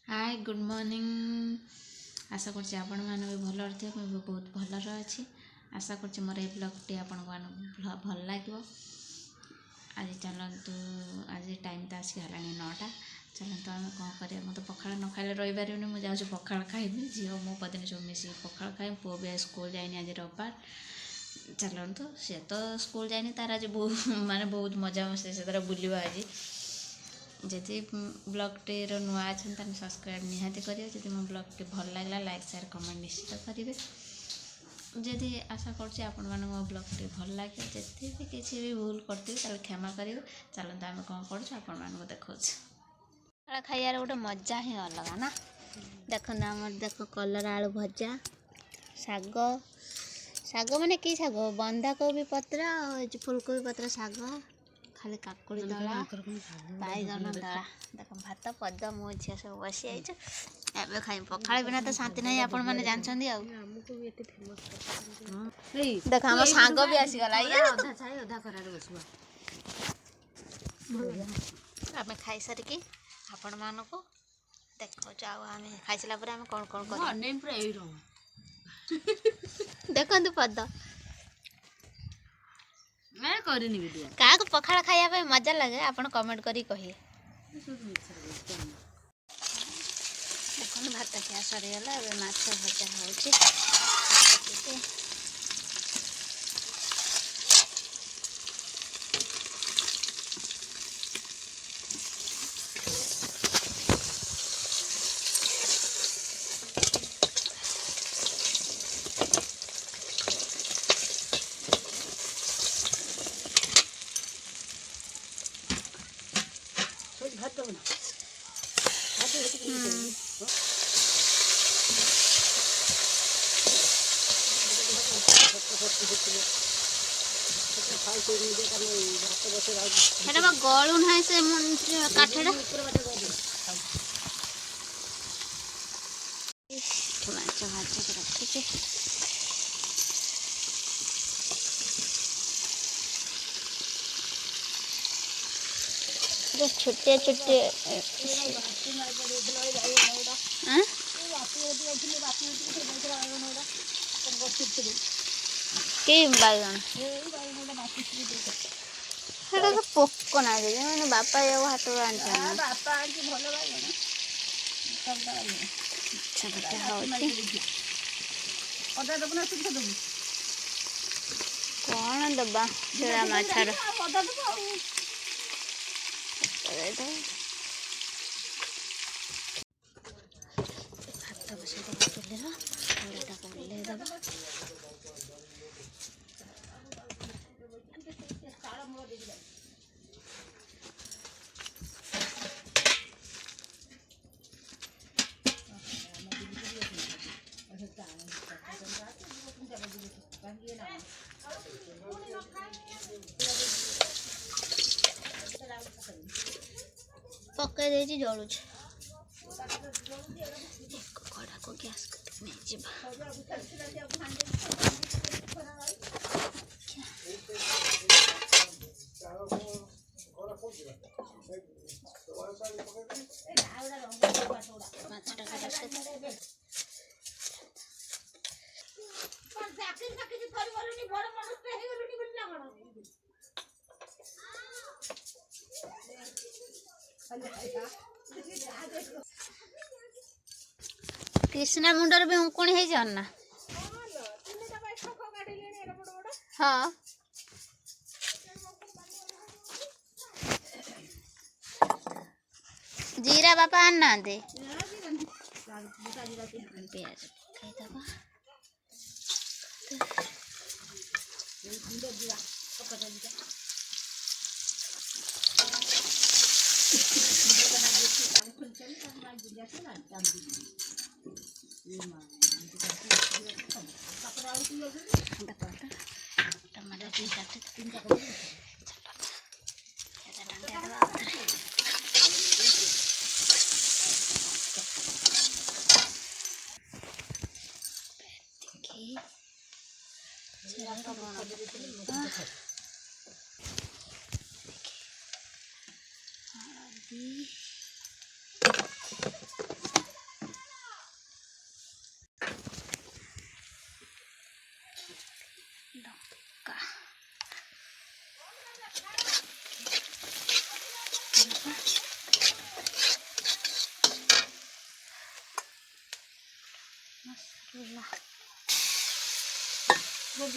Hi good morning. आशा करछि आपण माने भी भल थे, मैं भी बहुत भलर अच्छी। आशा करछि मोर ए ब्लॉगटी आपण भल लगे। आज चलतु आज टाइम तो आसिक है 9टा। चलतु आम कौन कर मत पखाड़ न खाइले रही पारे। मुझे जाऊँ पखाड़ खाइबी, झील मो पदिन सब मिस पखाड़ खाइबी। पुओ भी स्कूल जाइनी आज रविवार। चलतु सी तो स्कूल जाइनी, तार आज बहुत माने बहुत मजा मस्ती से बुलवा। आज जदि ब्लॉगटी नुआ अच्छा सब्सक्राइब निहाती करेंगे। जदि मो ब्लॉगटी भल लगे लाइक शेयर कमेंट निश्चित करेंगे। जदि आशा करपन मो ब्लॉगटी भल लगे, जदि भी किसी भी भूल करती क्षमा करेंगे। चलते आम कौन कर देखा खाइबार गोटे मजा ही अलग ना। देख देख कलर आलू भजा, शाग शाग माने कि शाग बंधाकोबी पत्र फुलकोबी पत्र शाग, खाली काकुड़ी दला बैगन दला। देख भात पद मो झील सब बसी आई एवं खाई। पखाड़ बिना तो शांति नहीं, आपण मैंने जानते। देख आम सांग भी आसीगला आम खाई सारिकी आपण मानक देखा। आम खाई सारा आम कौन कौन कर देखु पद क्या पखाड़ खाइबा मजा लगे आपन कमेंट करी कहिए। देखो भात खिया सरीगला, माछ भजा हो। गलू ना से काठड़ा माछ भाज रखी छोटे छोटे कि बैगन तो पोक ना मैंने बापा हाथ कौन दबा माछर हाथ बस चूल्हा को ओल्लैदबा। पकई दे जलु कड़ा को गैस नहीं कृष्णा मुंडर भी उकुणी है ना। हाँ जीरा बापा आना दे प्याज टमाटर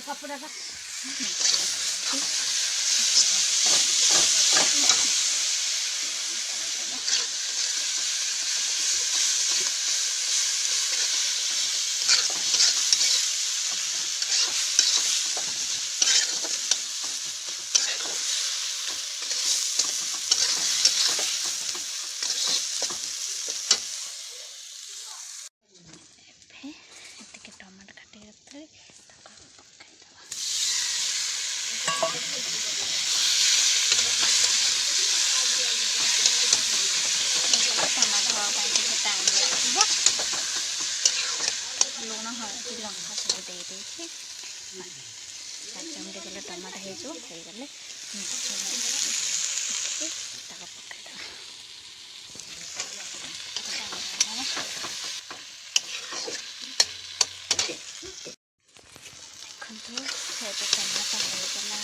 कपड़ा टमाटर काटिक रखी टमाटर हवा टाइम लगे लुण हल्दी लंका सब देदें 5 मिनट गले टमाटर होगले देखो से टमाटर होगला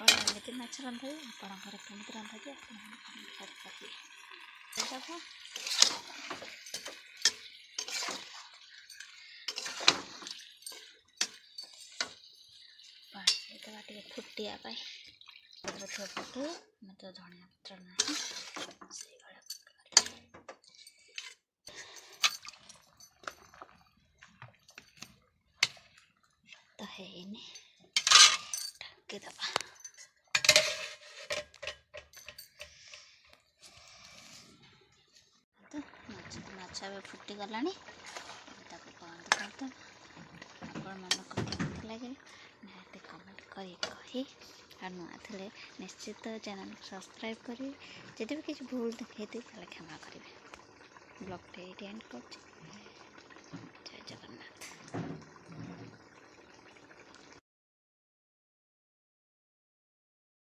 पूरा एमती माछ रंधाई आपंकर केमी रंधाई पानी फुटिया पटू मत धनिया पत्र ना तो है ढाकी दबा तो माछ फुटी गला बंद करदे आपण मानक केमती लगे निहाती कमेंट कही और नुआ थे निश्चित चैनल सब्सक्राइब करी जदि भी किसी भूल देखते क्षमा करेंगे ब्लॉग एंड कर।